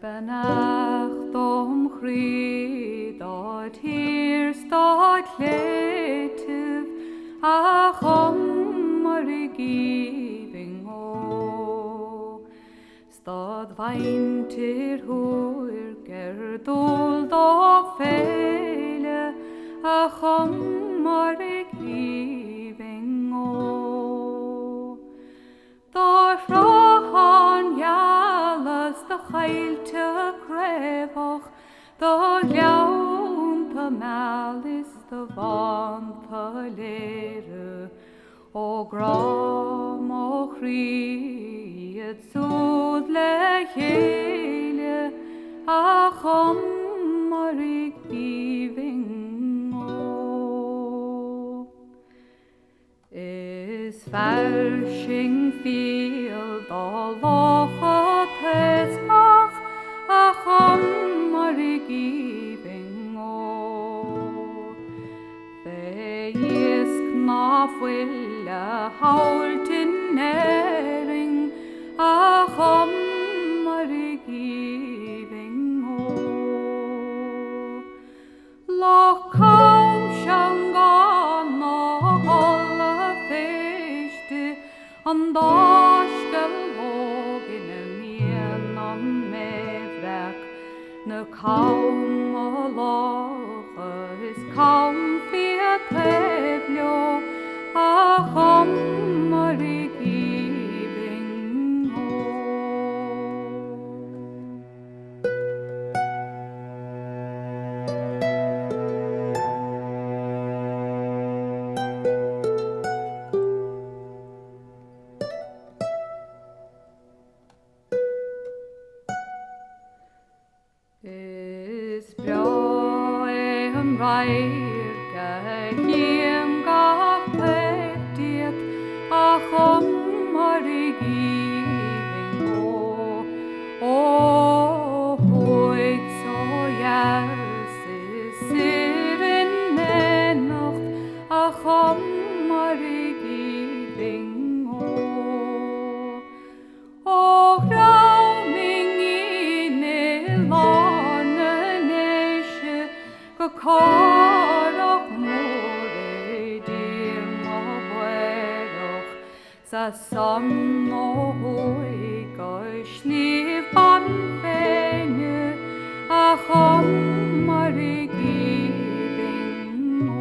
Benacht chrí dá tír stá léitih a chum mar I gíbing ó. Stad vaintir hwyr ger dôl dá féile a chum mar gíbing ó. Dá fráhan jalas da chailte crefach da leanta melis da vanta lere o gram o chríad súd le chéile a chum mar gíbing ó. Is farsing field all locha pescach a chum mar gíbing ó. Fe is knafwyl a haultin nering a chum mar gíbing ó. Loch kaum shangan a feiste an daskel vågen gjennom medverk när kaum a lache is kaum fyr trevljo a chum mar gíbing ó. Is bra an rair hiem gach petiet a chum mar gíbing ó. O hoig so jas is in nenacht a chum mar gíbing ó. O grauning Carach more dim a bwerach sa son o hwy goi slif ban fene a chum mar gíbing ó.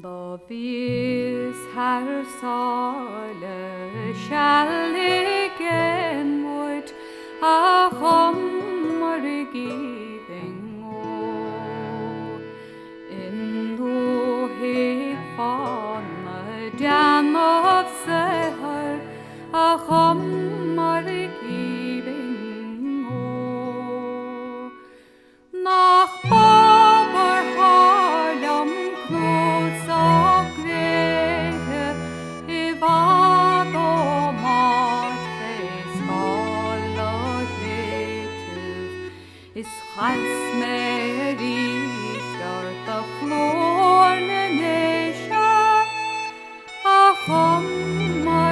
Da vis her sale shall again would a chum mar gíbing ó. In do he fan a dan of seher a chum mar gíbing ó. Nach baber harlam knús a gréthe I vad o mat fe skal a gréthe is chais me rístart a flórne neisha a chum mar